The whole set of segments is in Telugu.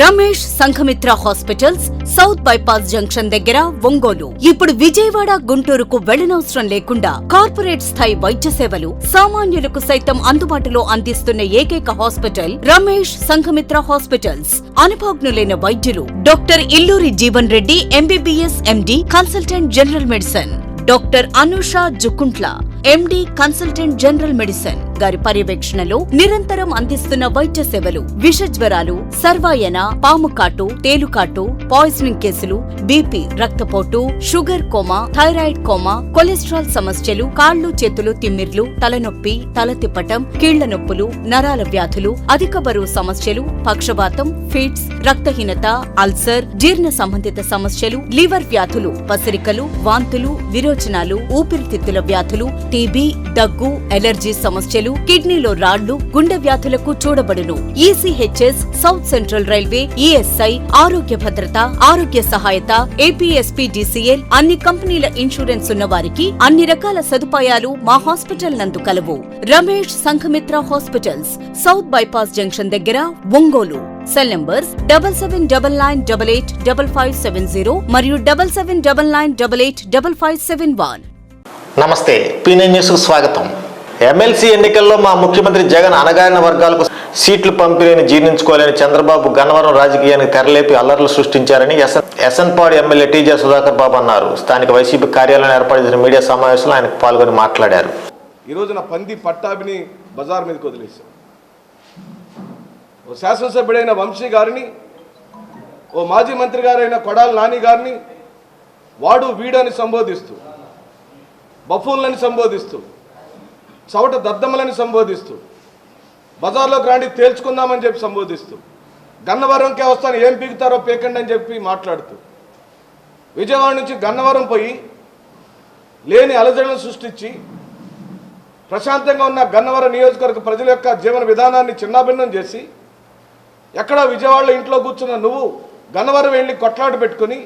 Ramesh Sanghamitra hospitals, south bypass junction దగ్గర, ఒంగోలు. ఇప్పుడు విజయవాడ, గుంటూరుకు వెళ్లనవసరం లేకుండా కార్పొరేట్ స్థాయి వైద్య సేవలు సామాన్యులకు సైతం అందుబాటులో అందిస్తున్న ఏకైక హాస్పిటల్ రమేష్ సంఘమిత్ర హాస్పిటల్స్. అనుభవజ్ఞులైన వైద్యులు doctor Illuri Jeevan Reddy MBBS MD, consultant general medicine, doctor Anusha Jukuntla MD, consultant general medicine గారి పర్యవేక్షణలో నిరంతరం అందిస్తున్న వైద్య సేవలు విష జ్వరాలు, సర్వాయన, పాము కాటు, తేలుకాటు, పాయిజనింగ్ కేసులు, బీపీ, రక్తపోటు, sugar coma, thyroid coma, cholesterol సమస్యలు, కాళ్లు చేతులు తిమ్మిర్లు, తలనొప్పి, తల తిప్పటం, కీళ్ల నొప్పులు, నరాల వ్యాధులు, అధిక బరువు సమస్యలు, పక్షవాతం, ఫిట్స్, రక్తహీనత, అల్సర్, జీర్ణ సంబంధిత సమస్యలు, లివర్ వ్యాధులు, పసిరికలు, వాంతులు, విరోచనాలు, ఊపిరితిత్తుల వ్యాధులు, టీబీ, దగ్గు, ఎలర్జీ సమస్యలు, కిడ్నీలో రాళ్లు, గుండె వ్యాధులకు చూడబడును. ECHS, south central railway, ESI, Arogya Bhadrata, ఆరోగ్య సహాయత, ఏపీఎస్పీడీసీఎల్, అన్ని కంపెనీల ఇన్సూరెన్స్ ఉన్న వారికి అన్ని రకాల సదుపాయాలు మా హాస్పిటల్ నందు కలవు. Ramesh Sanghamitra hospitals, south bypass junction దగ్గర, ఒంగోలు. సెల్ నంబర్స్ 7799885570 మరియు 7799885571. నమస్తే, పీనైన్ న్యూస్కు స్వాగతం. ఎమ్మెల్సీ ఎన్నికల్లో మా ముఖ్యమంత్రి జగన్ అణగారిన వర్గాలకు సీట్లు పంపిణీని జీర్ణించుకోలేని చంద్రబాబు గన్నవరం రాజకీయానికి తెరలేపి అల్లర్లు సృష్టించారని ఎస్ఎన్పాడు ఎమ్మెల్యే టీజే సుధాకర్ బాబు అన్నారు. స్థానిక వైసీపీ కార్యాలయంలో ఏర్పాటు చేసిన మీడియా సమావేశంలో ఆయన పాల్గొని మాట్లాడారు. ఈ రోజున పంది పట్టాభిని బజార్ మీదకి వదిలేశారు. ఓ శాసనసభ్యుడైన వంశీ గారిని, ఓ మాజీ మంత్రి గారైన కొడాల నాని గారిని వాడు వీడని సంబోధిస్తూ, బఫూన్లని సంబోధిస్తూ, చవట దద్దమ్మలని సంబోధిస్తూ, బజార్లోకి రాండి తేల్చుకుందామని చెప్పి సంబోధిస్తూ, గన్నవరంకే వస్తాను ఏం పీకుతారో పీకండి అని చెప్పి మాట్లాడుతూ, విజయవాడ నుంచి గన్నవరం పోయి లేని అలజడులను సృష్టించి ప్రశాంతంగా ఉన్న గన్నవరం నియోజకవర్గ ప్రజల యొక్క జీవన విధానాన్ని చిన్నాభిన్నం చేసి, ఎక్కడో విజయవాడలో ఇంట్లో కూర్చున్న నువ్వు గన్నవరం వెళ్ళి కొట్లాట పెట్టుకుని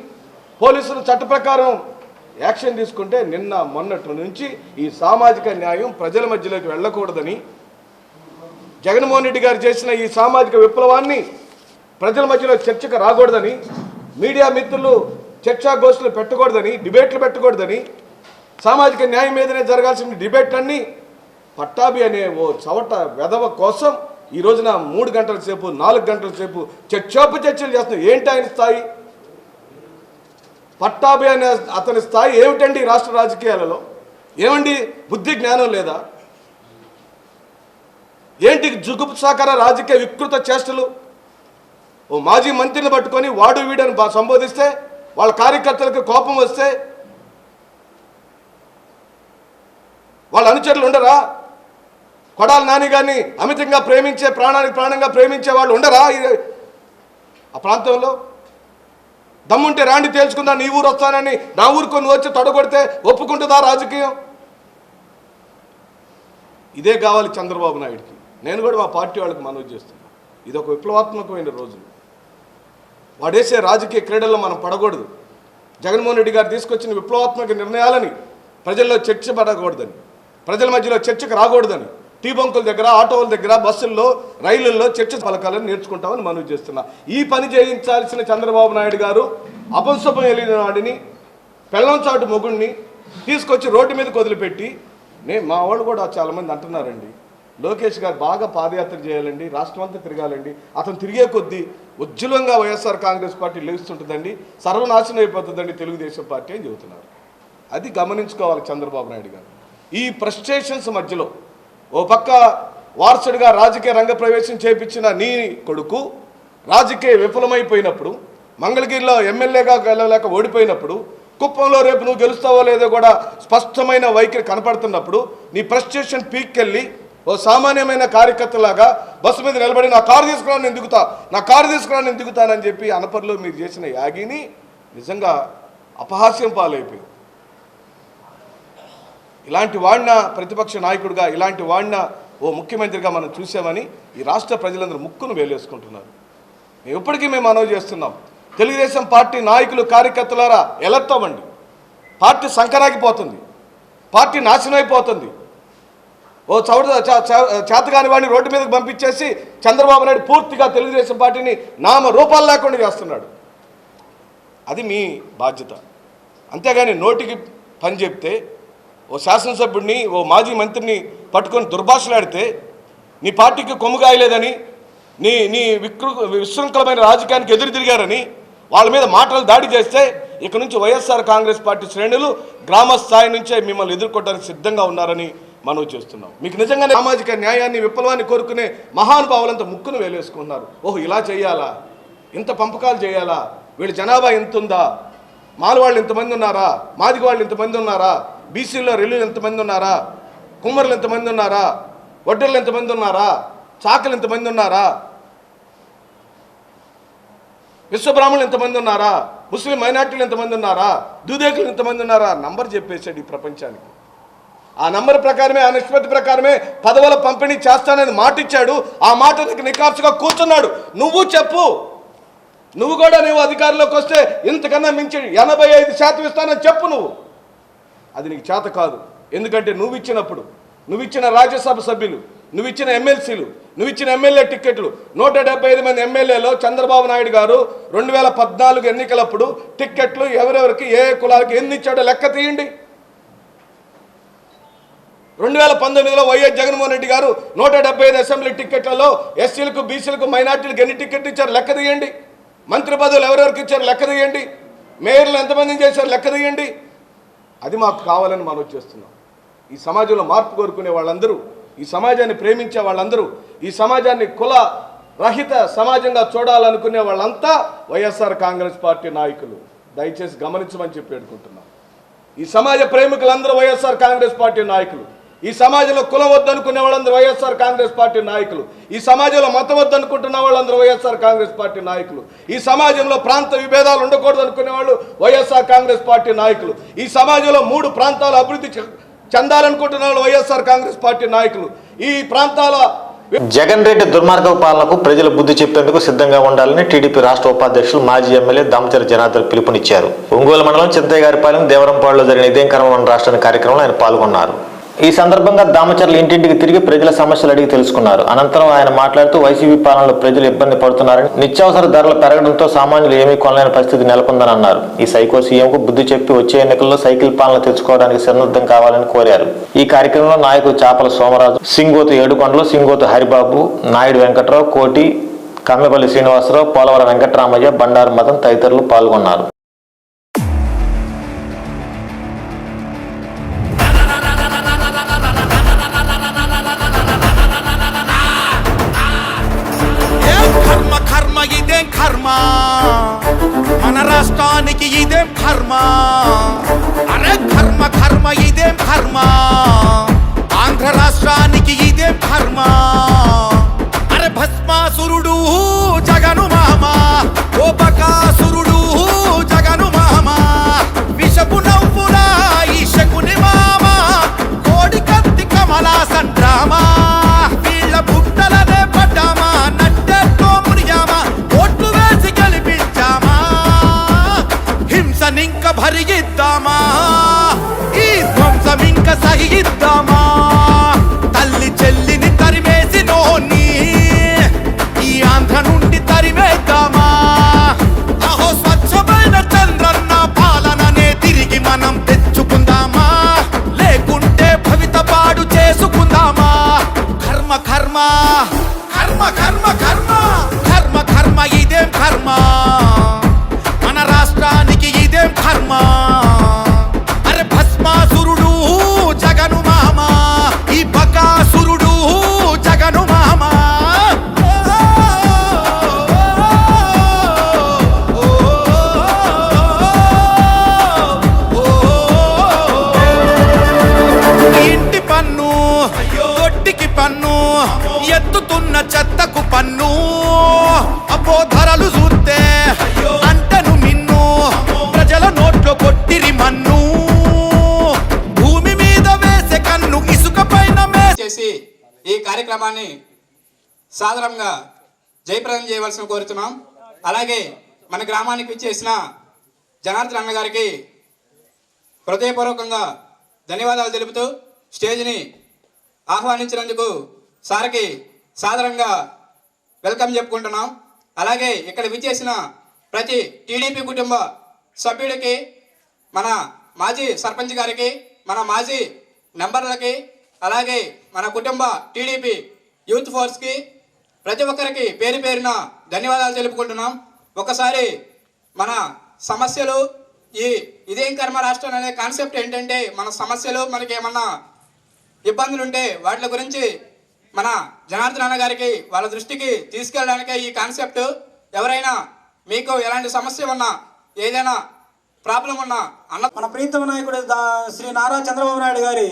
పోలీసులు చట్ట ప్రకారం యాక్షన్ తీసుకుంటే నిన్న మొన్నటి నుంచి ఈ సామాజిక న్యాయం ప్రజల మధ్యలోకి వెళ్ళకూడదని, జగన్మోహన్ రెడ్డి గారు చేసిన ఈ సామాజిక విప్లవాన్ని ప్రజల మధ్యలో చర్చకు రాకూడదని, మీడియా మిత్రులు చర్చాగోష్ఠులు పెట్టకూడదని, డిబేట్లు పెట్టకూడదని, సామాజిక న్యాయం మీదనే జరగాల్సిన డిబేట్లన్నీ పట్టాభి అనే ఓ చవట వెధవ కోసం ఈ రోజున 3 గంటల సేపు 4 గంటల సేపు చర్చలు చేస్తున్నారు. ఏంటి ఆయన స్థాయి? పట్టాభి అనే అతని స్థాయి ఏమిటండి రాష్ట్ర రాజకీయాలలో? ఏమండి బుద్ధి జ్ఞానం లేదా? ఏంటి జుగుప్సాకర రాజకీయ వికృత చేష్టలు? ఓ మాజీ మంత్రిని పట్టుకొని వాడు వీడని సంబోధిస్తే వాళ్ళ కార్యకర్తలకు కోపం వస్తే వాళ్ళ అనుచరులు ఉండరా? కొడాల నాని గారిని అమితంగా ప్రేమించే, ప్రాణానికి ప్రాణంగా ప్రేమించే వాళ్ళు ఉండరా ఆ ప్రాంతంలో? దమ్ముంటే రాండి తేల్చుకుందా, నీ ఊరు వస్తానని నా ఊరుకొని నువ్వు వచ్చి తొడగొడితే ఒప్పుకుంటుందా రాజకీయం? ఇదే కావాలి చంద్రబాబు నాయుడికి. నేను కూడా మా పార్టీ వాళ్ళకి మనవి చేస్తున్నాను, ఇది ఒక విప్లవాత్మకమైన రోజు. వాడేసే రాజకీయ క్రీడల్లో మనం పడకూడదు. జగన్మోహన్ రెడ్డి గారు తీసుకొచ్చిన విప్లవాత్మక నిర్ణయాలని ప్రజల్లో చర్చ పడకూడదని, ప్రజల మధ్యలో చర్చకు రాకూడదని, టీ బంకుల దగ్గర, ఆటోల దగ్గర, బస్సుల్లో, రైళ్లలో చర్చ పలకాలని నేర్చుకుంటామని మనవి చేస్తున్నా. ఈ పని చేయించాల్సిన చంద్రబాబు నాయుడు గారు అపంశుభం వెళ్ళిన వాడిని, పెళ్ళంచాటు మొగుడిని తీసుకొచ్చి రోడ్డు మీదకి వదిలిపెట్టి, మా వాళ్ళు కూడా చాలామంది అంటున్నారండి, లోకేష్ గారు బాగా పాదయాత్ర చేయాలండి, రాష్ట్రం అంతా తిరగాలండి, అతను తిరిగే కొద్దీ ఉజ్వలంగా వైఎస్ఆర్ కాంగ్రెస్ పార్టీ లేస్తుంటుందండి, సర్వనాశనం అయిపోతుందండి తెలుగుదేశం పార్టీ అని చెబుతున్నారు. అది గమనించుకోవాలి చంద్రబాబు నాయుడు గారు. ఈ ఫ్రస్ట్రేషన్స్ మధ్యలో ఓ పక్క వారసుడిగా రాజకీయ రంగ ప్రవేశం చేపించిన నీ కొడుకు రాజకీయ విఫలమైపోయినప్పుడు, మంగళగిరిలో ఎమ్మెల్యేగా గెలవలేక ఓడిపోయినప్పుడు, కుప్పంలో రేపు నువ్వు గెలుస్తావో లేదో కూడా స్పష్టమైన వైఖరి కనపడుతున్నప్పుడు, నీ ఫ్రస్ట్రేషన్ పీక్కెళ్ళి ఓ సామాన్యమైన కార్యకర్తలాగా బస్సు మీద నిలబడి నా కారు తీసుకురాని నేను దిగుతానని చెప్పి అనపర్లో మీరు చేసిన యాగిని నిజంగా అపహాస్యం పాలైపోయింది. ఇలాంటి వాడిన ప్రతిపక్ష నాయకుడిగా, ఇలాంటి వాడిన ఓ ముఖ్యమంత్రిగా మనం చూసామని ఈ రాష్ట్ర ప్రజలందరూ ముక్కును వేలేసుకుంటున్నారు. ఎప్పటికీ మేము మనవి చేస్తున్నాం, తెలుగుదేశం పార్టీ నాయకులు, కార్యకర్తలారా ఎలర్ట్ అవ్వండి. పార్టీ సంకరాగిపోతుంది, పార్టీ నాశనం అయిపోతుంది. ఓ చేతకాని వాడిని రోడ్డు మీదకి పంపించేసి చంద్రబాబు నాయుడు పూర్తిగా తెలుగుదేశం పార్టీని నామ రూపాలు లేకుండా చేస్తున్నాడు. అది మీ బాధ్యత. అంతేగాని నోటికి పని చెప్తే ఓ శాసనసభ్యుడిని ఓ మాజీ మంత్రిని పట్టుకొని దుర్భాషలాడితే నీ పార్టీకి కొమ్ము కాయలేదని నీ విశృంఖలమైన రాజకీయానికి ఎదురు తిరిగారని వాళ్ళ మీద మాటలు దాడి చేస్తే ఇక నుంచి వైఎస్ఆర్ కాంగ్రెస్ పార్టీ శ్రేణులు గ్రామ స్థాయి నుంచే మిమ్మల్ని ఎదుర్కోవడానికి సిద్ధంగా ఉన్నారని మనవి చేస్తున్నాం. మీకు నిజంగానే సామాజిక న్యాయాన్ని విప్లవాన్ని కోరుకునే మహానుభావులంతా ముక్కును వేలేసుకుంటున్నారు. ఓహో ఇలా చేయాలా, ఇంత పంపకాలు చేయాలా, వీళ్ళ జనాభా ఎంత ఉందా, మాలవాళ్ళు ఇంతమంది ఉన్నారా, మాదిగ వాళ్ళు ఇంతమంది ఉన్నారా, బీసీల్లో రెల్లులు ఎంతమంది ఉన్నారా, కుమ్మరులు ఎంతమంది ఉన్నారా, వడ్డర్లు ఎంతమంది ఉన్నారా, చాకలు ఎంతమంది ఉన్నారా, విశ్వబ్రాహ్మణులు ఎంతమంది ఉన్నారా, ముస్లిం మైనార్టీలు ఎంతమంది ఉన్నారా, దూదేకులు ఎంతమంది ఉన్నారా, నంబర్ చెప్పేశాడు ఈ ప్రపంచానికి. ఆ నంబర్ ప్రకారమే, ఆ నిష్పత్తి ప్రకారమే పదవుల పంపిణీ చేస్తానని మాట ఇచ్చాడు. ఆ మాటకి నికార్సుగా కూర్చున్నాడు. నువ్వు చెప్పు, నువ్వు కూడా నువ్వు అధికారంలోకి వస్తే ఇంతకన్నా మించి 85% ఇస్తానని చెప్పు. నువ్వు అది నీకు చేత కాదు. ఎందుకంటే నువ్వు ఇచ్చినప్పుడు, నువ్వు ఇచ్చిన రాజ్యసభ సభ్యులు, నువ్వు ఇచ్చిన ఎమ్మెల్సీలు, నువ్వు ఇచ్చిన ఎమ్మెల్యే టిక్కెట్లు, 175 మంది ఎమ్మెల్యేలో చంద్రబాబు నాయుడు గారు 2014 ఎన్నికలప్పుడు టిక్కెట్లు ఎవరెవరికి ఏ కులాలకి ఎన్ని ఇచ్చాడో లెక్క తీయండి. 2019లో వైఎస్ జగన్మోహన్ రెడ్డి గారు 175 అసెంబ్లీ టిక్కెట్లలో ఎస్సీలకు, బీసీలకు, మైనార్టీలకు ఎన్ని టిక్కెట్లు ఇచ్చారు లెక్క తీయండి. మంత్రి పదవులు ఎవరెవరికి ఇచ్చారు లెక్క తీయండి. మేయర్లు ఎంతమందిని చేశారు లెక్క తీయండి. అది మాకు కావాలని మనం చేస్తున్నాం. ఈ సమాజంలో మార్పు కోరుకునే వాళ్ళందరూ, ఈ సమాజాన్ని ప్రేమించే వాళ్ళందరూ, ఈ సమాజాన్ని కుల రహిత సమాజంగా చూడాలనుకునే వాళ్ళంతా వైఎస్ఆర్ కాంగ్రెస్ పార్టీ నాయకులు. దయచేసి గమనించమని చెప్పి అనుకుంటున్నాం. ఈ సమాజ ప్రేమికులందరూ వైఎస్ఆర్ కాంగ్రెస్ పార్టీ నాయకులు. ఈ సమాజంలో కులం వద్దనుకునే వాళ్ళందరూ వైఎస్ఆర్ కాంగ్రెస్ పార్టీ నాయకులు. ఈ సమాజంలో మతం వద్దనుకుంటున్న వాళ్ళందరూ వైఎస్ఆర్ కాంగ్రెస్ పార్టీ నాయకులు. ఈ సమాజంలో ప్రాంత విభేదాలు ఉండకూడదు అనుకునే వాళ్ళు వైఎస్ఆర్ కాంగ్రెస్ పార్టీ నాయకులు. ఈ సమాజంలో 3 ప్రాంతాలు అభివృద్ధి చెందాలనుకుంటున్న వాళ్ళు వైఎస్ఆర్ కాంగ్రెస్ పార్టీ నాయకులు. ఈ ప్రాంతాల జగన్ రెడ్డి దుర్మార్గ పాలనకు ప్రజలు బుద్ధి చెప్పేందుకు సిద్ధంగా ఉండాలని టీడీపీ రాష్ట్ర ఉపాధ్యక్షులు మాజీ ఎమ్మెల్యే దామచర్ల జనార్దన్ పిలుపునిచ్చారు. ఒంగోలు మండలం చింతయ్యగారిపాలెం దేవరంపాడులో జరిగిన ఇదేం కర్మ మన రాష్ట్రాన్ని కార్యక్రమంలో ఆయన పాల్గొన్నారు. ఈ సందర్భంగా దామచర్ల ఇంటింటికి తిరిగి ప్రజల సమస్యలు అడిగి తెలుసుకున్నారు. అనంతరం ఆయన మాట్లాడుతూ వైసీపీ పాలనలో ప్రజలు ఇబ్బంది పడుతున్నారని, నిత్యావసర ధరలు పెరగడంతో సామాన్యులు ఏమీ కొనలేని పరిస్థితి నెలకొందని అన్నారు. ఈ సైకో సీఎంకు బుద్ధి చెప్పి వచ్చే ఎన్నికల్లో సైకిల్ పాలన తెచ్చుకోవడానికి సన్నద్ధం కావాలని కోరారు. ఈ కార్యక్రమంలో నాయకులు చాపల సోమరాజు, సింగోతు ఏడుకొండలు, సింగోతు హరిబాబు, నాయుడు వెంకట్రావు, కోటి, కమ్మెపల్లి శ్రీనివాసరావు, పోలవరం వెంకటరామయ్య, బండారు మదన్ తదితరులు పాల్గొన్నారు. ఇదేం కర్మ, మన రాష్ట్రానికి ఇదేం కర్మ, అరే కర్మ కర్మ ఇదేం కర్మ, ఆంధ్ర రాష్ట్రానికి ఇదేం కర్మ, అరే భస్మాసురుడు జగను మామ, ఓ బకాసురుడు జగను మామ, విషపు నవ్వుల ఈ శకుని మామ, కోడి కత్తి కమలా సండ్రామా, వీళ్ళ బుట్టలనే పడ్డామా, నట్టెల్లో మునిగామా, ఓట్లు వేసి గెలిపించామా, హింసనింక భరిగిద్దామా, ఈ ధ్వంసమింక సహిద్దామా, తల్లి చెల్లిని తరిమేసి నోన్ని ఈ ఆంధ్ర నుండి తరిమేద్దామా, అహో స్వచ్ఛమైన చంద్రన్న పాలననే తిరిగి మనం తెచ్చుకుందామా, లేకుంటే భవిత పాడు చేసుకుందామా, కర్మ కర్మ కర్మ కర్మ కర్మ కర్మ కర్మ ఇదేం కర్మ, మన రాష్ట్రానికి ఇదేం కర్మ, అరే భస్మాసురుడు జగను మామ, ఈ బకాసురుడు జగను మామ, ఇంటి పన్ను, ఒట్టికి పన్ను, ఎత్తుతున్న చెత్తకు పన్ను, అపో ధరలు చూస్తే అంటను మిన్ను, ప్రజల నోట్లో కొట్టిరి మన్ను, భూమి మీద వేసే కన్ను ఇసుక పైన చేసి ఈ కార్యక్రమాన్ని సాధారణంగా జయప్రదం చేయవలసిన కోరుతున్నాం. అలాగే మన గ్రామానికి విచ్చేసిన జనార్దన్ అన్న గారికి హృదయపూర్వకంగా ధన్యవాదాలు తెలుపుతూ స్టేజ్ని ఆహ్వానించినందుకు సార్కి సాదరంగా వెల్కమ్ చెప్పుకుంటున్నాం. అలాగే ఇక్కడ విచ్చేసిన ప్రతి టీడీపీ కుటుంబ సభ్యుడికి, మన మాజీ సర్పంచ్ గారికి, మన మాజీ మెంబర్లకి, అలాగే మన కుటుంబ టీడీపీ యూత్ ఫోర్స్కి, ప్రతి ఒక్కరికి పేరు పేరున ధన్యవాదాలు తెలుపుకుంటున్నాం. ఒకసారి మన సమస్యలు, ఇదేం కర్మ రాష్ట్రం అనే కాన్సెప్ట్ ఏంటంటే, మన సమస్యలు, మనకి ఏమన్నా ఇబ్బందులు ఉంటే వాటి గురించి మన జనార్దన్ అన్న గారికి వాళ్ళ దృష్టికి తీసుకెళ్ళడానికే ఈ కాన్సెప్ట్. ఎవరైనా మీకు ఎలాంటి సమస్య ఉన్నా, ఏదైనా ప్రాబ్లం ఉన్నా మన ప్రీతమ నాయకుడు శ్రీ నారా చంద్రబాబు నాయుడు గారి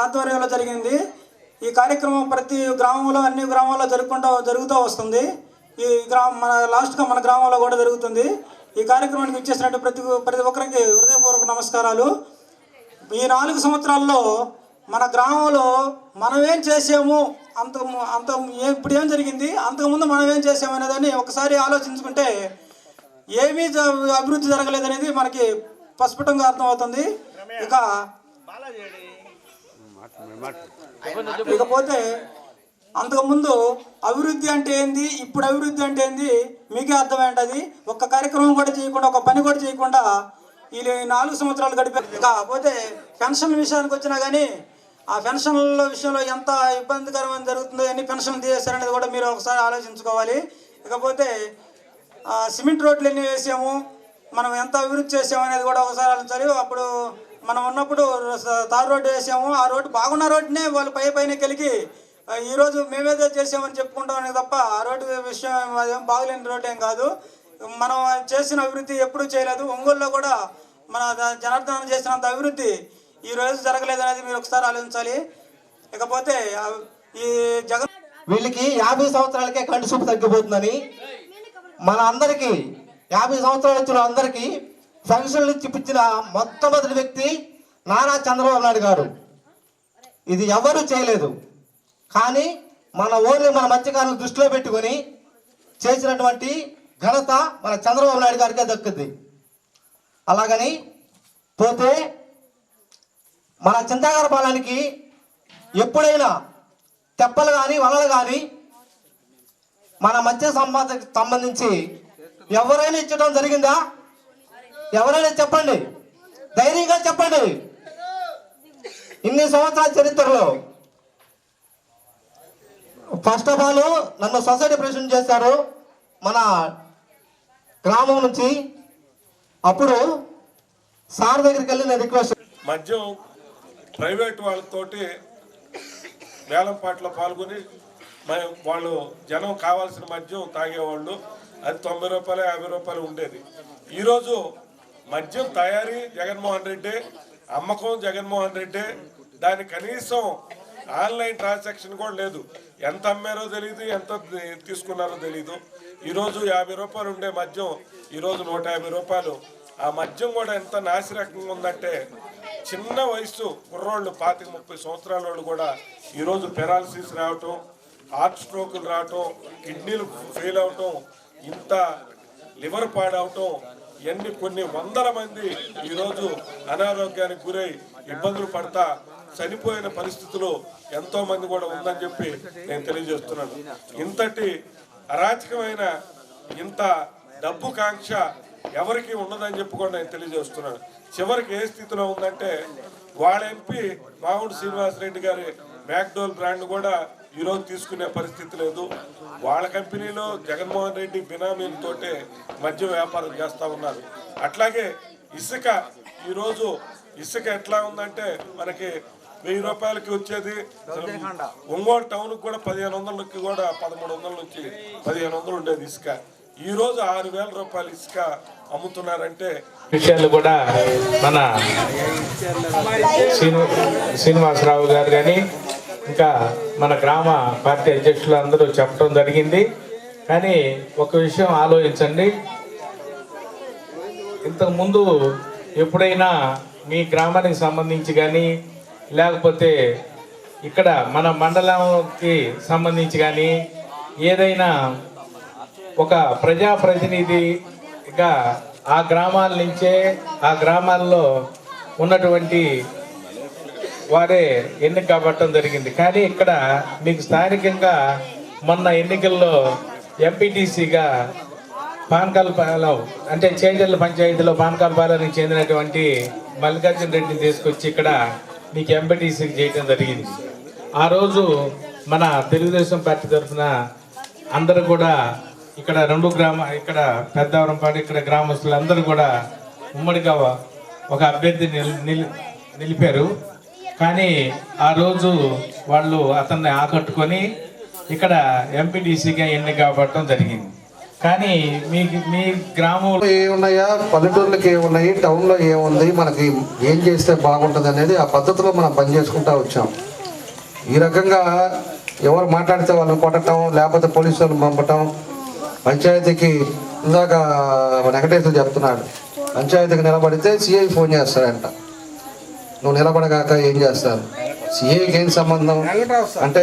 ఆధ్వర్యంలో జరిగింది. ఈ కార్యక్రమం ప్రతి గ్రామంలో, అన్ని గ్రామాల్లో జరుగుతూ వస్తుంది. ఈ మన గ్రామంలో కూడా జరుగుతుంది. ఈ కార్యక్రమానికి ఇచ్చేసినట్టు ప్రతి ఒక్కరికి హృదయపూర్వక నమస్కారాలు. ఈ 4 సంవత్సరాల్లో మన గ్రామంలో మనం ఏం చేసాము, ఇప్పుడు ఏం జరిగింది, అంతకుముందు మనం ఏం చేసాము అనేదాన్ని ఒకసారి ఆలోచించుకుంటే ఏమీ అభివృద్ధి జరగలేదనేది మనకి స్పష్టంగా అర్థమవుతుంది. ఇకపోతే అంతకుముందు అభివృద్ధి అంటే ఏంది, ఇప్పుడు అభివృద్ధి అంటే ఏంది మీకే అర్థమైంటది. ఒక్క కార్యక్రమం కూడా చేయకుండా, ఒక పని కూడా చేయకుండా ఈ 4 సంవత్సరాలు గడిపారు. ఇకపోతే పెన్షన్ విషయానికి వచ్చినా కానీ ఆ పెన్షన్ల విషయంలో ఎంత ఇబ్బందికరమైన జరుగుతుందో, ఎన్ని పెన్షన్లు తీసేశారనేది కూడా మీరు ఒకసారి ఆలోచించుకోవాలి. ఇకపోతే సిమెంట్ రోడ్లు ఎన్ని వేసాము, మనం ఎంత అభివృద్ధి చేసాము అనేది కూడా ఒకసారి ఆలోచించాలి. అప్పుడు మనం ఉన్నప్పుడు తారు రోడ్డు వేసాము, ఆ రోడ్డు బాగున్న రోడ్డునే వాళ్ళు పైన కలిగి ఈరోజు మేమేదో చేసామని చెప్పుకుంటామని తప్ప ఆ రోడ్డు విషయం అదేం బాగులేని రోడ్డు ఏం కాదు. మనం చేసిన అభివృద్ధి ఎప్పుడూ చేయలేదు. ఒంగోలులో కూడా మన జనార్దన్ చేసినంత అభివృద్ధి ఈ రోజు జరగలేదు అనేది మీరు ఒకసారి ఆలోచించాలి. ఇకపోతే ఈ జగన్ వీళ్ళకి 50 సంవత్సరాలకే కంటి చూపు తగ్గిపోతుందని, మన అందరికీ 50 సంవత్సరాలు వచ్చిన అందరికీ పెన్షన్లు ఇప్పించిన మొట్టమొదటి వ్యక్తి నారా చంద్రబాబు నాయుడు గారు. ఇది ఎవరూ చేయలేదు. కానీ ఓన్లీ మన మత్స్యకారులను దృష్టిలో పెట్టుకొని చేసినటువంటి ఘనత మన చంద్రబాబు నాయుడు గారికే దక్కుద్ది. అలాగని పోతే మన చింతాగార పాలనకి ఎప్పుడైనా తెప్పలు కానీ, వలలు కానీ మన మత్స్య సంబంధించి ఎవరైనా ఇచ్చడం జరిగిందా? ఎవరైనా చెప్పండి, ధైర్యంగా చెప్పండి. ఇన్ని సంవత్సరాల చరిత్రలో ఫస్ట్ ఆఫ్ ఆల్ నన్ను సొసైటీ ప్రెసిడెంట్ చేశారు మన గ్రామం నుంచి. అప్పుడు సార్ దగ్గరికి వెళ్ళి నేను రిక్వెస్ట్, మద్యం ప్రైవేట్ వాళ్ళతోటి వేలంపాట్లో పాల్గొని వాళ్ళు జనం కావాల్సిన మద్యం తాగేవాళ్ళు. అది 90 రూపాయలు 50 రూపాయలు ఉండేది. ఈరోజు మద్యం తయారీ జగన్మోహన్ రెడ్డి, అమ్మకం జగన్మోహన్ రెడ్డి. దాని కనీసం ఆన్లైన్ ట్రాన్సాక్షన్ కూడా లేదు. ఎంత అమ్మారో తెలియదు, ఎంత తీసుకున్నారో తెలియదు. ఈరోజు 50 రూపాయలు ఉండే మద్యం ఈరోజు 150 రూపాయలు. ఆ మద్యం కూడా ఎంత నాసిరకంగా ఉందంటే, చిన్న వయసు కుర్రోళ్ళు 25-30 సంవత్సరాల వాళ్ళు కూడా ఈరోజు పెరాలసిస్ రావటం, హార్ట్ స్ట్రోకులు రావటం, కిడ్నీలు ఫెయిల్ అవటం, ఇంత లివర్ పాడవటం, ఇవన్నీ కొన్ని వందల మంది ఈరోజు అనారోగ్యానికి గురై ఇబ్బందులు పడతా చనిపోయిన పరిస్థితులు ఎంతో మంది కూడా ఉందని చెప్పి నేను తెలియజేస్తున్నాను. ఇంతటి అరాచకమైన, ఇంత డబ్బు కాంక్ష ఎవరికి ఉండదని చెప్పి కూడా నేను తెలియజేస్తున్నాను. చివరికి ఏ స్థితిలో ఉందంటే, వాళ్ళ ఎంపీ మావుడు శ్రీనివాసరెడ్డి గారి మ్యాక్డోల్ బ్రాండ్ కూడా ఈరోజు తీసుకునే పరిస్థితి లేదు. వాళ్ళ కంపెనీలో జగన్మోహన్ రెడ్డి బినామీలతోటే మద్యం వ్యాపారం చేస్తూ ఉన్నారు. అట్లాగే ఇసుక, ఈరోజు ఇసుక ఎట్లా ఉందంటే, మనకి 1000 రూపాయలకి వచ్చేది ఒంగోలు టౌన్కి కూడా 1500 కూడా 1300 నుంచి 1500 ఉండేది ఇసుక. ఈరోజు 6000 రూపాయలు ఇసుక అమ్ముతున్నారంటే విషయాలు కూడా మన శ్రీనివాసరావు గారు కానీ ఇంకా మన గ్రామ పార్టీ అధ్యక్షులు అందరూ చెప్పడం జరిగింది. కానీ ఒక విషయం ఆలోచించండి, ఇంతకుముందు ఎప్పుడైనా మీ గ్రామానికి సంబంధించి కానీ లేకపోతే ఇక్కడ మన మండలంకి సంబంధించి కానీ ఏదైనా ఒక ప్రజాప్రతినిధిగా ఆ గ్రామాల నుంచే, ఆ గ్రామాల్లో ఉన్నటువంటి వారే ఎన్నిక కాబట్టడం జరిగింది. కానీ ఇక్కడ మీకు స్థానికంగా మొన్న ఎన్నికల్లో ఎంపీటీసీగా పానకాలపాలెం అంటే చేజర్ల పంచాయతీలో పానకాలపాలెంకి చెందినటువంటి మల్లికార్జున రెడ్డిని తీసుకొచ్చి ఇక్కడ మీకు ఎంపీటీసీకి చేయడం జరిగింది. ఆ రోజు మన తెలుగుదేశం పార్టీ తరఫున అందరూ కూడా ఇక్కడ ఇక్కడ పెద్దవరంపాడు ఇక్కడ గ్రామస్తులందరూ కూడా ఉమ్మడిగా ఒక అభ్యర్థిని నిలిపారు. కానీ ఆ రోజు వాళ్ళు అతన్ని ఆకట్టుకొని ఇక్కడ ఎంపీటీసీగా ఎన్నిక కాబట్టడం జరిగింది. కానీ మీ గ్రామంలో ఏమున్నాయా, పల్లెటూర్లకి ఏమున్నాయి, టౌన్లో ఏముంది, మనకి ఏం చేస్తే బాగుంటుంది అనేది ఆ పద్ధతిలో మనం పనిచేసుకుంటూ వచ్చాం. ఈ రకంగా ఎవరు మాట్లాడితే వాళ్ళని కొట్టడం, లేకపోతే పోలీసు వాళ్ళని పంపటం, పంచాయతీకి ఇందాక వెంకటేశ్వర చెప్తున్నాడు, పంచాయతీకి నిలబడితే సిఐ ఫోన్ చేస్తాడంట, నువ్వు నిలబడగాక ఏం చేస్తారు, సిఐకి ఏం సంబంధం అంటే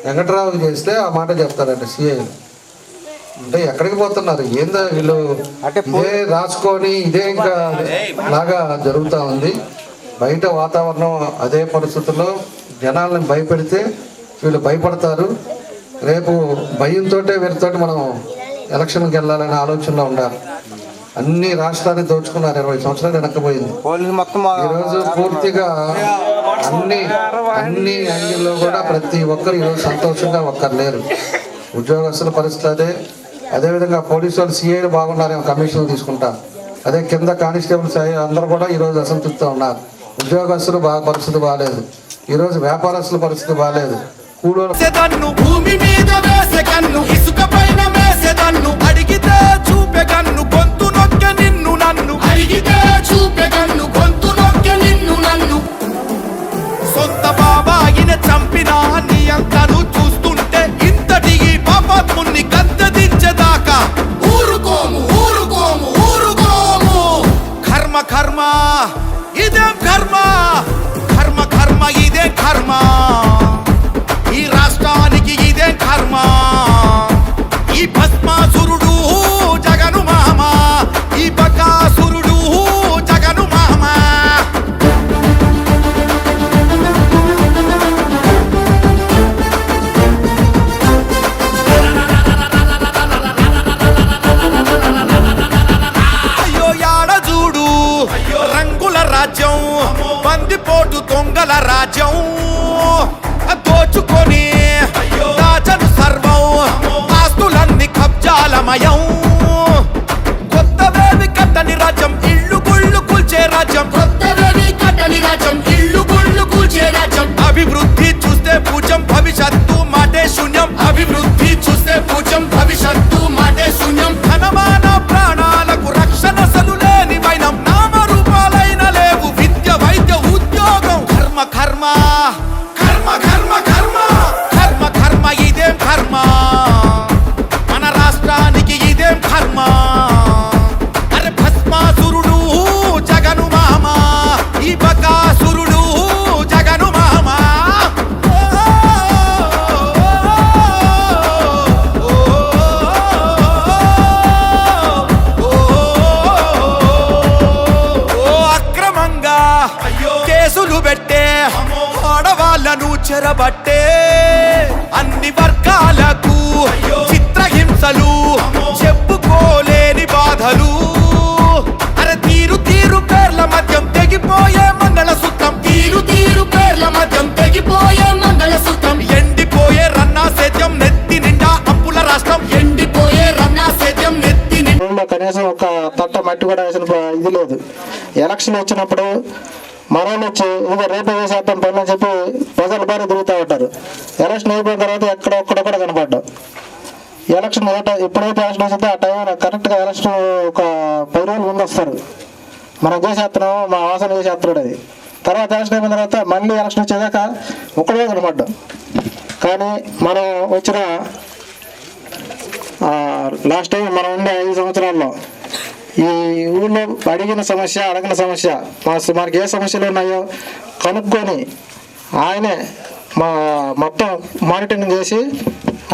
వెంకట్రావుకి చేస్తే ఆ మాట చెప్తారంట సిఐ. అంటే ఎక్కడికి పోతున్నారు, ఏందో వీళ్ళు ఇదే రాసుకొని ఇదే ఇంకా లాగా జరుగుతూ ఉంది. బయట వాతావరణం అదే పరిస్థితుల్లో జనాలను భయపెడితే వీళ్ళు భయపడతారు. రేపు భయంతో వీరితో మనం ఎలక్షన్కి వెళ్ళాలనే ఆలోచనలో ఉండాలి. అన్ని రాష్ట్రాన్ని దోచుకున్నారు, 20 సంవత్సరాలు వెనక్కిపోయింది. ఈరోజు పూర్తిగా అన్ని యాంగిల్లో కూడా ప్రతి ఒక్కరు ఈరోజు సంతోషంగా ఒక్కరు లేరు. ఉద్యోగస్తుల పరిస్థితి అదేవిధంగా పోలీసు వాళ్ళు సిఐలు బాగున్నారేమో కమిషన్లు తీసుకుంటారు, అదే కింద కానిస్టేబుల్స్ అందరూ కూడా ఈరోజు అసంతృప్తితో ఉన్నారు. ఉద్యోగస్తులు పరిస్థితి బాగాలేదు, ఈరోజు వ్యాపారస్తుల పరిస్థితి బాగాలేదు. భూమి మీద వేసెగన్ను, ఇసుక పైన వేసెదన్ను, అడిగితే చూపెగన్ను, గొంతు నొక్కె నిన్ను నన్ను, అడిగితే చూపెగన్ను, గొంతు నొక్కె నిన్ను నన్ను. సొంత బాబాయిన చంపిన నియంతను చూస్తుంటే ఇంతటి పాపాత్ముని గద్దె దించేదాకా ఊరుకోము ఊరుకోము ఊరుకోము. కర్మ కర్మ ఇదే కర్మ, కర్మ కర్మ ఇదే కర్మ, ఈ రాష్ట్రానికి ఇదే కర్మ. ఈ భస్మాసురుడు జగను మామ, ఈ బకాసురుడు జగను మామ. అయ్యో యాడ చూడు రంగుల రాజ్యం, బందిపోటు దొంగల రాజ్యం, దోచుకొని దాచను సర్వం, ఆస్తులన్నీ కబ్జాలమయం. కొత్తవేవి కట్టని రాజ్యం, ఇల్లు గుళ్ళు కూల్చే రాజ్యం, కొత్తవేవి కట్టని రాజ్యం, ఇల్లు గుళ్ళు కూల్చే రాజ్యం. అభివృద్ధి చూస్తే పూజ్యం, భవిష్యత్తు మాటే శూన్యం, అభివృద్ధి చూస్తే పూజ్యం, భవిష్యత్తు మాటే శూన్యం. ధనమాన ప్రాణాలకు రక్షణ సలు లేని వైనం, నామరూపాలైన లేవు విద్య వైద్య ఉద్యోగం. కర్మ కర్మ కర్మ కర్మ కర్మ కర్మ కర్మ ఇదేం కర్మ, మన రాష్ట్రానికి ఇదేం కర్మ. అరే భస్మాసురుడు జగను మామ, ఈ బకాసురుడు జగను మామ. అక్రమంగా కేసులు పెట్టే ఆడవాళ్ళను చెరబట్టే, అన్ని వర్గాలకు చిత్రహింసలు, చెప్పుకోలేని బాధలు. అరే తీరు తీరు పేర్ల మధ్యం తెగిపోయే మంగళసూత్రం, తీరు తీరు పేర్ల మధ్యం తెగిపోయే మంగళసూత్రం. ఎండిపోయే రన్నా సేద్యం నెత్తి నిండా అప్పుల రాష్ట్రం, ఎండిపోయే రన్నా సేద్యం నెత్తి నిండా. కనీసం ఒక తట్ట మట్టి కూడా వేసిన ఇది లేదు. ఎలక్షన్ వచ్చినప్పుడు మనోళ్ళు వచ్చి ఇదిగో రేపు వేసేద్దాం పని అని చెప్పి ప్రజల బారి తిరుగుతూ ఉంటారు. ఎలక్షన్ అయిపోయిన తర్వాత ఎక్కడ ఒక్కడ కూడా కనపడ్డాం. ఎలక్షన్ ఎప్పుడైతే ఎలక్షన్ వస్తుందో ఆ టైం కరెక్ట్గా ఎలక్షన్ ఒక 10 రోజులు ముందు వస్తారు, మనం చేసేస్తున్నాము మా వాసన చేసేస్తున్నాడు. అది తర్వాత ఎలక్షన్ అయిపోయిన తర్వాత మళ్ళీ ఎలక్షన్ వచ్చేదాకా ఒక్కడే కనపడ్డాం. కానీ మనం వచ్చిన లాస్ట్ టైం మనం ఉండే 5 సంవత్సరాల్లో ఈ ఊళ్ళో అడిగిన సమస్య అడగిన సమస్య మనకి ఏ సమస్యలు ఉన్నాయో కనుక్కొని ఆయనే మొత్తం మానిటరింగ్ చేసి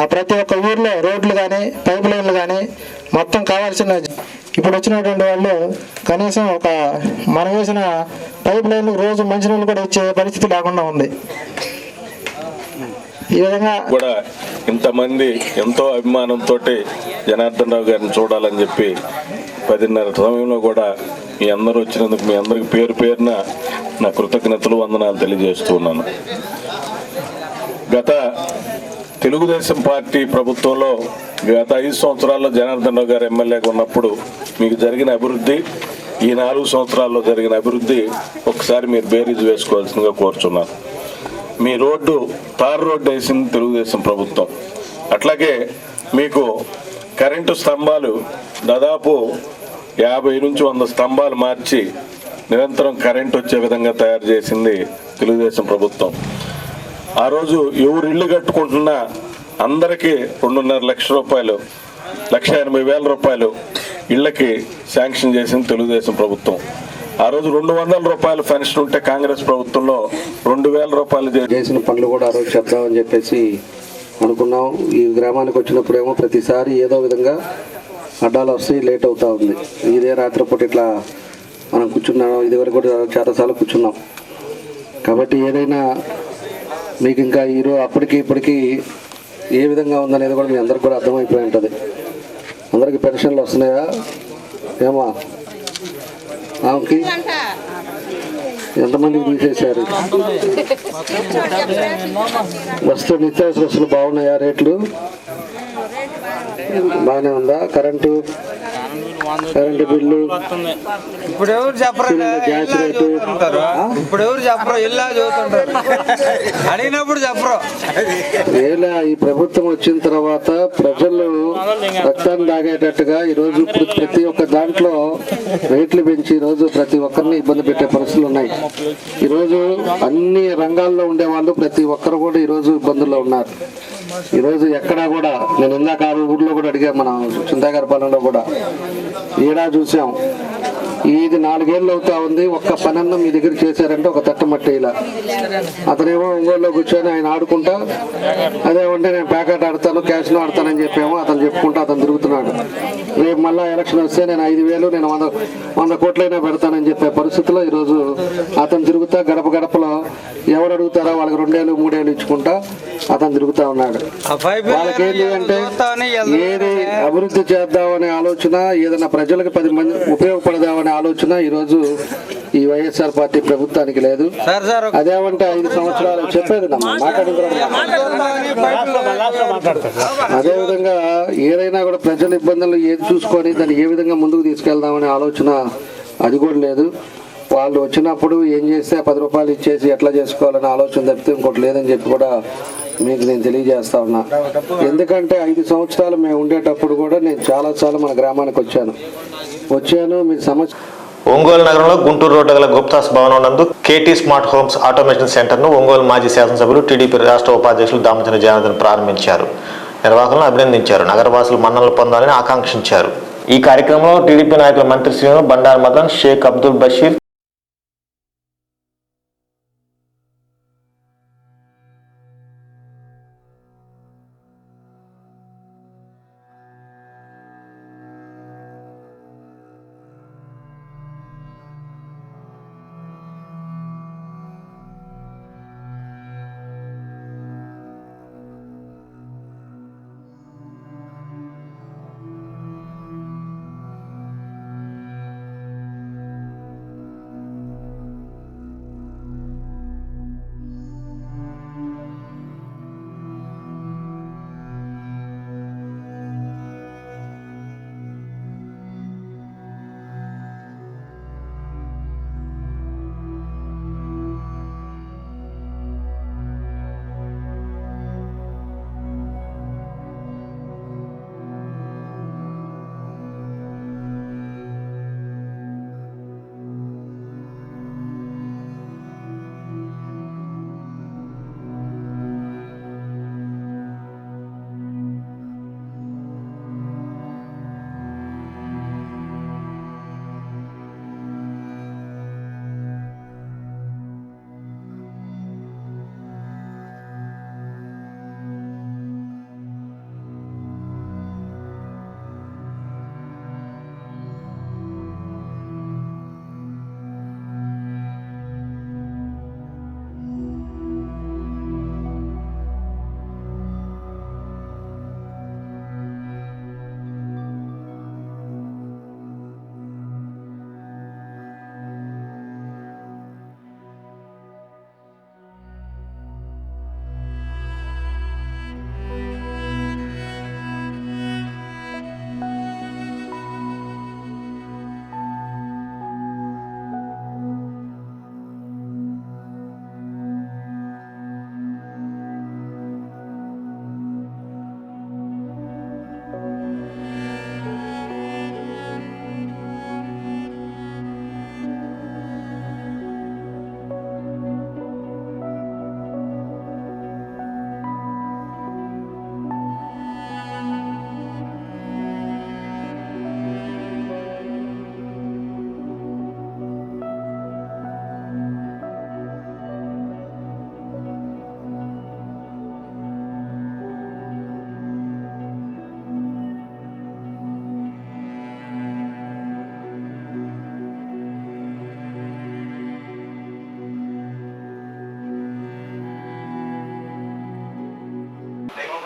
ఆ ప్రతి ఒక్క ఊర్లో రోడ్లు కానీ పైప్ లైన్లు కానీ మొత్తం కావాల్సిన ఇప్పుడు వచ్చినటువంటి వాళ్ళు కనీసం ఒక మనం వేసిన పైప్ లైన్ రోజు మంచినీళ్ళు కూడా ఇచ్చే పరిస్థితి లేకుండా ఉంది. ఈ విధంగా కూడా ఇంతమంది ఎంతో అభిమానంతో జనార్దన్ రావు గారిని చూడాలని చెప్పి 10:30 సమయంలో కూడా మీ అందరూ వచ్చినందుకు మీ అందరికి పేరు పేరున నా కృతజ్ఞతలు, వందనాలు తెలియజేస్తూ ఉన్నాను. గత తెలుగుదేశం పార్టీ ప్రభుత్వంలో గత 5 సంవత్సరాల్లో జనార్దన్ రావు గారు ఎమ్మెల్యేగా ఉన్నప్పుడు మీకు జరిగిన అభివృద్ధి, ఈ 4 సంవత్సరాల్లో జరిగిన అభివృద్ధి ఒకసారి మీరు బేరీజు వేసుకోవాల్సిందిగా కోరుచున్నాను. మీ రోడ్డు తార్ రోడ్డు వేసింది తెలుగుదేశం ప్రభుత్వం. అట్లాగే మీకు కరెంటు స్తంభాలు దాదాపు 50 నుంచి 100 స్తంభాలు మార్చి నిరంతరం కరెంటు వచ్చే విధంగా తయారు చేసింది తెలుగుదేశం ప్రభుత్వం. ఆ రోజు ఎవరు ఇల్లు కట్టుకుంటున్నా అందరికీ 2.5 లక్షల రూపాయలు, 1,80,000 రూపాయలు ఇళ్ళకి శాంక్షన్ చేసింది తెలుగుదేశం ప్రభుత్వం. ఆ రోజు 200 రూపాయలు పెన్షన్ ఉంటే కాంగ్రెస్ ప్రభుత్వంలో 2,000 రూపాయలు చేసిన పనులు కూడా ఆ రోజు చెప్దామని చెప్పేసి అనుకున్నాం. ఈ గ్రామానికి వచ్చినప్పుడేమో ప్రతిసారి ఏదో విధంగా అడ్డాలు వస్తాయి, లేట్ అవుతూ ఉంది. ఇదే రాత్రిపూట ఇట్లా మనం కూర్చున్నాం, ఇదివరకు కూడా చాలాసార్లు కూర్చున్నాం. కాబట్టి ఏదైనా మీకు ఇంకా ఈరోజు అప్పటికి ఇప్పటికీ ఏ విధంగా ఉందనేది కూడా మీ అందరికి కూడా అర్థమైపోయి ఉంటుంది. అందరికి పెన్షన్లు వస్తున్నాయా? ఏమా ఆమెకి ఎంతమందికి తీసేశారు? వస్తు నిత్యావసర వస్తువులు బాగున్నాయా? రేట్లు బాగానే ఉందా? కరెంటు బిల్లు, ఇప్పుడు ఎవరు చెప్పరు, గ్యాస్ రేటు ఇప్పుడు ఎవరు చెప్పరు, ఇలా చదువుతుంటారు, అడిగినప్పుడు చెప్పరు. ఇలా ఈ ప్రభుత్వం వచ్చిన తర్వాత ప్రజలు రక్తాన్ని తాగేటట్టుగా ఈరోజు ప్రతి ఒక్క దాంట్లో రేట్లు పెంచి ఈరోజు ప్రతి ఒక్కరిని ఇబ్బంది పెట్టే పరిస్థితులు ఉన్నాయి. ఈరోజు అన్ని రంగాల్లో ఉండే వాళ్ళు ప్రతి ఒక్కరు కూడా ఈరోజు ఇబ్బందుల్లో ఉన్నారు. ఈరోజు ఎక్కడా కూడా, నేను ఇందాక ఊర్లో కూడా అడిగా, మన చింతాగారిపాలెంలో కూడా ఈడా చూసాం. ఇది 4 ఏళ్ళు అవుతా ఉంది, ఒక్క పనన్న మీ దగ్గర చేశారంటే ఒక తట్టమట్టి ఇలా. అతనేమో ఒంగోలులో కూర్చొని ఆయన ఆడుకుంటా, అదేమంటే నేను ప్యాకెట్ ఆడతాను, క్యాష్లో ఆడతానని చెప్పేమో అతను చెప్పుకుంటా అతను తిరుగుతున్నాడు. రేపు మళ్ళీ ఎలక్షన్ వస్తే నేను 5,000 నేను 100 కోట్లైనా పెడతానని చెప్పే పరిస్థితిలో ఈరోజు అతను తిరుగుతా గడప గడపలో ఎవరు అడుగుతారో వాళ్ళకి 2 ఏళ్ళు 3 ఏళ్ళు ఇచ్చుకుంటా అతను తిరుగుతా ఉన్నాడు. వాళ్ళకి ఏంటి అంటే ఏది అభివృద్ధి చేద్దామనే ఆలోచన, ఏదైనా ప్రజలకు 10 మంది ఉపయోగపడదామనే ఆలోచన ఈరోజు ఈ వైఎస్ఆర్ పార్టీ ప్రభుత్వానికి లేదు. అదేమంటే 5 సంవత్సరాలు చెప్పేది అదేవిధంగా ఏదైనా కూడా ప్రజల ఇబ్బందులు ఏది చూసుకొని దాన్ని ఏ విధంగా ముందుకు తీసుకెళ్దామనే ఆలోచన అది కూడా లేదు. వాళ్ళు వచ్చినప్పుడు ఏం చేస్తే 10 రూపాయలు ఇచ్చేసి ఎట్లా చేసుకోవాలని ఆలోచన తప్పితే ఇంకోటి లేదని చెప్పి కూడా మీకు నేను తెలియజేస్తా ఉన్నా. ఎందుకంటే 5 సంవత్సరాలు మేము ఉండేటప్పుడు కూడా నేను చాలాసార్లు మన గ్రామానికి వచ్చాను. మీరు సమస్య ఒంగోలు నగరంలో గుంటూరు రోడ్డు గల గుప్తాస్ భవనం నందు కేటీ స్మార్ట్ హోమ్స్ ఆటోమేషన్ సెంటర్ను ఒంగోలు మాజీ శాసనసభ్యులు టీడీపీ రాష్ట్ర ఉపాధ్యక్షులు దామచంద్ర జనార్దన్ ప్రారంభించారు. నిర్వాహకులను అభినందించారు. నగరవాసులు మన్ననలు పొందాలని ఆకాంక్షించారు. ఈ కార్యక్రమంలో టీడీపీ నాయకులు మంత్రి శ్రీను, బండారు మదన్, షేక్ అబ్దుల్ బషీర్,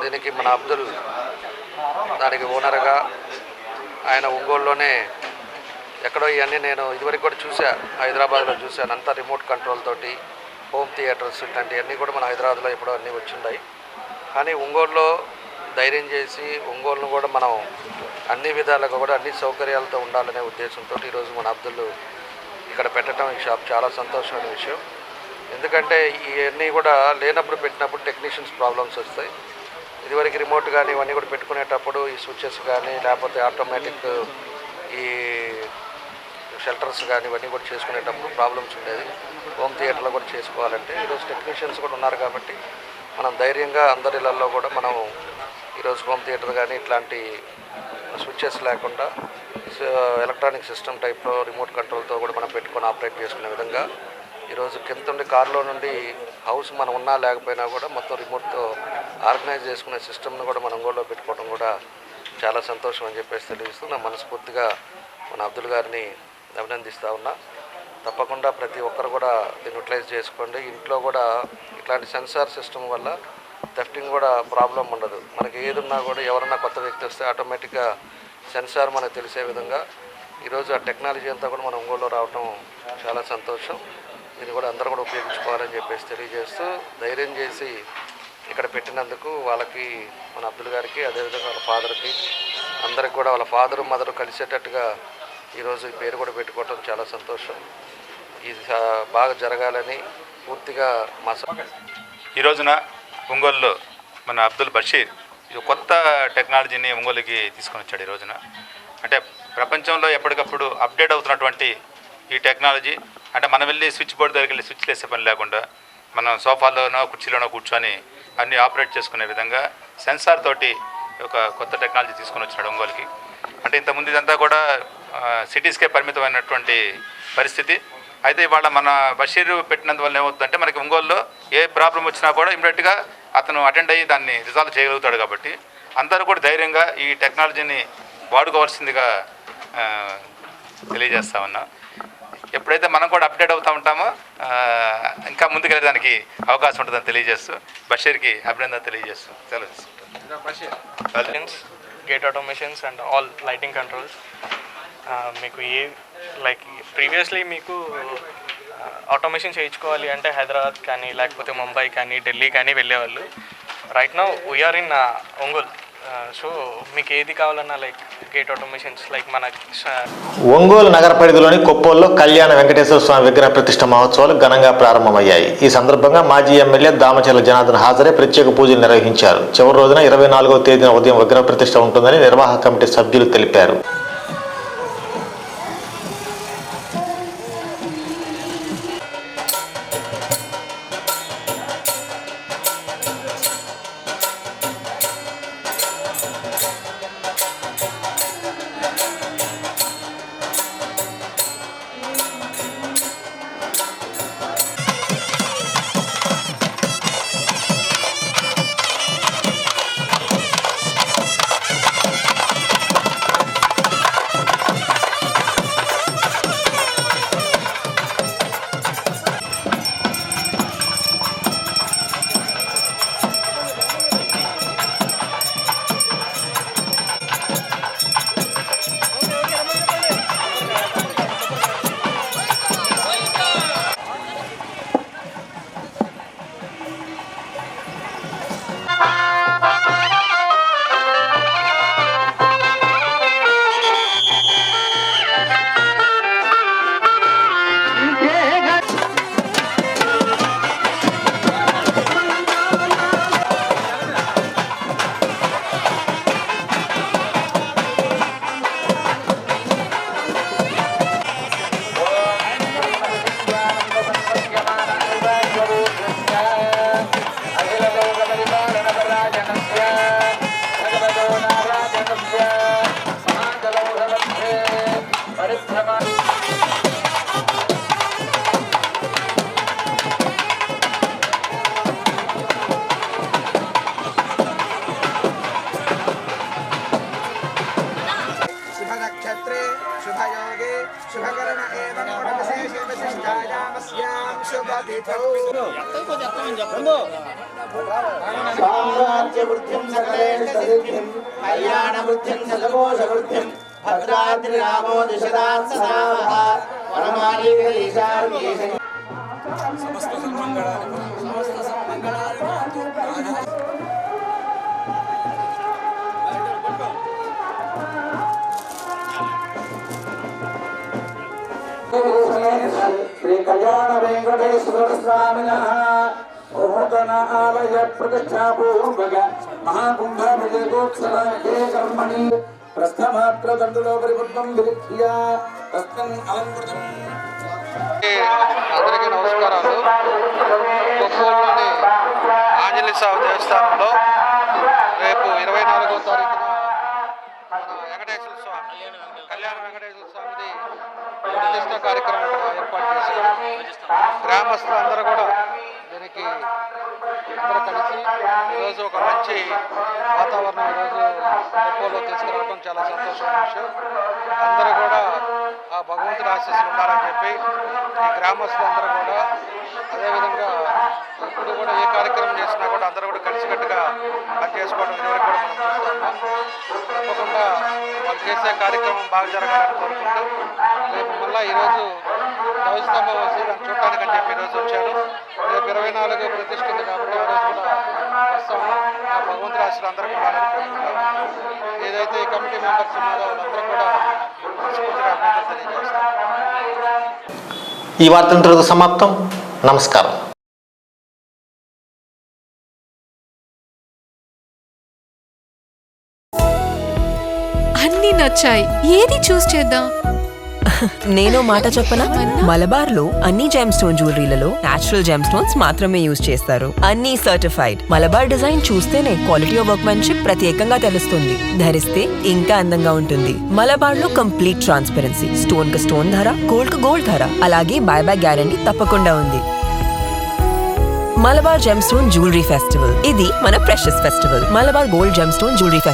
దీనికి మన అబ్దుల్ దానికి ఓనర్గా ఆయన ఒంగోలులోనే ఎక్కడో ఇవన్నీ నేను ఇదివరకు కూడా చూసా, హైదరాబాద్లో చూశాను. అంతా రిమోట్ కంట్రోల్ తోటి హోమ్ థియేటర్స్ ఇట్లాంటివన్నీ కూడా మన హైదరాబాద్లో ఎప్పుడో అన్నీ వచ్చిన్నాయి. కానీ ఒంగోలులో ధైర్యం చేసి ఒంగోలును కూడా మనం అన్ని విధాలుగా కూడా అన్ని సౌకర్యాలతో ఉండాలనే ఉద్దేశంతో ఈరోజు మన అబ్దుల్ ఇక్కడ పెట్టడం ఈ షాప్ చాలా సంతోషమైన విషయం. ఎందుకంటే ఇవన్నీ కూడా లేనప్పుడు పెట్టినప్పుడు టెక్నీషియన్స్ ప్రాబ్లమ్స్ వస్తాయి. ఇదివరకు రిమోట్ కానీ ఇవన్నీ కూడా పెట్టుకునేటప్పుడు ఈ స్విచెస్ కానీ లేకపోతే ఆటోమేటిక్ ఈ షెల్టర్స్ కానీ ఇవన్నీ కూడా చేసుకునేటప్పుడు ప్రాబ్లమ్స్ ఉండేది. హోమ్ థియేటర్లో కూడా చేసుకోవాలంటే ఈరోజు టెక్నీషియన్స్ కూడా ఉన్నారు కాబట్టి మనం ధైర్యంగా అందరి ఇళ్లలో కూడా మనం ఈరోజు హోమ్ థియేటర్ కానీ ఇట్లాంటి స్విచెస్ లేకుండా ఎలక్ట్రానిక్ సిస్టమ్ టైప్లో రిమోట్ కంట్రోల్తో కూడా మనం పెట్టుకొని ఆపరేట్ చేసుకునే విధంగా ఈరోజు కింద ఉండి కారులో నుండి హౌస్ మనం ఉన్నా లేకపోయినా కూడా మొత్తం రిమోట్తో ఆర్గనైజ్ చేసుకునే సిస్టమ్ను కూడా మనం ఒంగోలులో పెట్టుకోవడం కూడా చాలా సంతోషం అని చెప్పేసి తెలియజేస్తూ నా మనస్ఫూర్తిగా మన అబ్దుల్ గారిని అభినందిస్తూ ఉన్నా. తప్పకుండా ప్రతి ఒక్కరు కూడా దీన్ని యూటిలైజ్ చేసుకోండి. ఇంట్లో కూడా ఇట్లాంటి సెన్సార్ సిస్టమ్ వల్ల థెఫ్టింగ్ కూడా ప్రాబ్లం ఉండదు. మనకి ఏది ఉన్నా కూడా ఎవరన్నా కొత్త వ్యక్తి వస్తే ఆటోమేటిక్గా సెన్సార్ మనకు తెలిసే విధంగా ఈరోజు ఆ టెక్నాలజీ అంతా కూడా మన ఒంగోలులో రావడం చాలా సంతోషం. దీన్ని కూడా అందరూ కూడా ఉపయోగించుకోవాలని చెప్పేసి తెలియజేస్తూ ధైర్యం చేసి ఇక్కడ పెట్టినందుకు వాళ్ళకి మన అబ్దుల్ గారికి అదేవిధంగా వాళ్ళ ఫాదర్కి అందరికి కూడా వాళ్ళ ఫాదరు మదరు కలిసేటట్టుగా ఈరోజు ఈ పేరు కూడా పెట్టుకోవటం చాలా సంతోషం. ఇది బాగా జరగాలని పూర్తిగా మా ఈ రోజున ఒంగోలులో మన అబ్దుల్ బషీర్ ఇది కొత్త టెక్నాలజీని ఒంగోలుకి తీసుకొని వచ్చాడు. ఈ రోజున అంటే ప్రపంచంలో ఎప్పటికప్పుడు అప్డేట్ అవుతున్నటువంటి ఈ టెక్నాలజీ అంటే మనం వెళ్ళి స్విచ్ బోర్డు దగ్గరికి వెళ్ళి స్విచ్ వేసే పని లేకుండా మనం సోఫాలోనో కుర్చీలోనో కూర్చొని అన్నీ ఆపరేట్ చేసుకునే విధంగా సెన్సార్ తోటి ఒక కొత్త టెక్నాలజీ తీసుకొని వచ్చినాడు ఒంగోలుకి. అంటే ఇంతకుముందు ఇదంతా కూడా సిటీస్కే పరిమితమైనటువంటి పరిస్థితి. అయితే ఇవాళ మన బషీర్ పెట్టినందువల్ల ఏమవుతుందంటే మనకి ఒంగోలులో ఏ ప్రాబ్లం వచ్చినా కూడా ఇమ్మీడియట్గా అతను అటెండ్ అయ్యి దాన్ని రిజాల్వ్ చేయగలుగుతాడు. కాబట్టి అందరూ కూడా ధైర్యంగా ఈ టెక్నాలజీని వాడుకోవాల్సిందిగా తెలియజేస్తా ఉన్నా. ఎప్పుడైతే మనం కూడా అప్డేట్ అవుతూ ఉంటామో ఇంకా ముందుకెళ్ళడానికి అవకాశం ఉంటుందని తెలియజేస్తూ బషీర్కి అభినందన తెలియజేస్తూ సెలవు. Gate automations and all lighting controls మీకు లైక్ ప్రీవియస్లీ మీకు ఆటోమేషన్ చేయించుకోవాలి అంటే హైదరాబాద్ కానీ లేకపోతే ముంబై కానీ ఢిల్లీ కానీ వెళ్ళేవాళ్ళు. Right now we're in Ongole. So మీకు ఏది కావాలన్నా లైక్ గేట్ ఆటోమేషన్స్ లైక్ మన ఒంగోలు నగర పరిధిలోని కొప్పోల్లో కళ్యాణ వెంకటేశ్వర స్వామి విగ్రహ ప్రతిష్ఠ మహోత్సవాలు ఘనంగా ప్రారంభమయ్యాయి. ఈ సందర్భంగా మాజీ ఎమ్మెల్యే దామచర్ల జనార్దన్ హాజరై ప్రత్యేక పూజలు నిర్వహించారు. చివరి రోజున 24వ తేదీన ఉదయం విగ్రహ ప్రతిష్ఠ ఉంటుందని నిర్వాహక కమిటీ సభ్యులు తెలిపారు. शुभकरण एवं సామ్రాజ్యవృద్ధిం సకలేశసిద్ధిం కళ్యాణవృద్ధిం సకకోశవృద్ధిం భద్రాద్రిరామో దిశదాత్ సదావః వనమాలీగరీశార్గేశ సమస్త సన్మంగళాని శ్రీ కళ్యాణ వెంకటేశ్వర స్వామినః నూతన ఆలయ ప్రతిష్టాపూర్వక మహాకుంభాభిషేకోత్సవే కర్మణి ప్రస్థమాత్ర దండులో పరిపూర్ణం విలిఖ్య తస్మిన్ అలంకృతం. అందరికీ నమస్కారాలు. కొత్తూరులోని ఆంజనేయ స్వామి దేవస్థానంలో రేపు 24వ తారీఖున మన వెంకటేశ్వర స్వామి కళ్యాణ వెంకటేశ్వర స్వామిది ప్రతిష్ట కార్యక్రమం ఏర్పాటు చేశారు. గ్రామస్తులందరూ కూడా దీనికి అందరూ కలిసి ఈరోజు ఒక మంచి వాతావరణం ఈరోజు కొత్తూరులో తీసుకురావడం చాలా సంతోషమైన విషయం. అందరూ కూడా ఆ భగవంతుడి ఆశీస్సులు ఉండాలని చెప్పి ఈ గ్రామస్తులందరూ కూడా అదేవిధంగా ఇప్పుడు కూడా ఏ కార్యక్రమం చేసినా కూడా అందరూ కూడా కలిసికట్టుగా పనిచేసుకోవడం ఇదివరకు కూడా మనం చూస్తున్నాం. తప్పకుండా వాళ్ళు చేసే కార్యక్రమం బాగా జరగాలని కోరుకుంటూ రేపు మళ్ళీ ఈరోజు ధ్వజస్తంభం వచ్చి దాన్ని చూడటానికని చెప్పి ఈరోజు వచ్చాను. రేపు 24 ప్రతిష్ఠ ఉంది కాబట్టి ఆ రోజు కూడా వస్తాము. ఆ భగవంతుడి ఆశీస్సులు అందరికీ ఉండాలని కోరుకుంటాము. ఏదైతే ఈ కమిటీ మెంబర్స్ ఉన్నారో వాళ్ళందరూ కూడా మనస్ఫూర్తిగా అభినందనలు తెలియజేస్తాం. ఈ వార్త సమాప్తం. నమస్కారం. అన్నీ నచ్చాయి. ఏది చూస్ చేద్దాం? నేను మాట చెప్పనా? మలబార్ లో అన్ని జెమ్ స్టోన్ జ్యువెలరీలలో నేచురల్ జెమ్ స్టోన్స్ మాత్రమే యూజ్ చేస్తారు. అన్ని సర్టిఫైడ్. మలబార్ డిజైన్ చూస్తేనే క్వాలిటీ ఆఫ్ వర్క్మెన్షిప్ ప్రత్యేకంగా తెలుస్తుంది. ధరిస్తే ఇంకా అందంగా ఉంటుంది. మలబార్ లో కంప్లీట్ ట్రాన్స్పరెన్సీ. స్టోన్ కు స్టోన్ ధర, గోల్డ్ కు గోల్డ్ ధర, అలాగే బైబ్యాక్ గ్యారంటీ తప్పకుండా ఉంది. Malabar gem stone jewellery festival ఇది మన precious festival. Malabar gold gem stone jewellery festival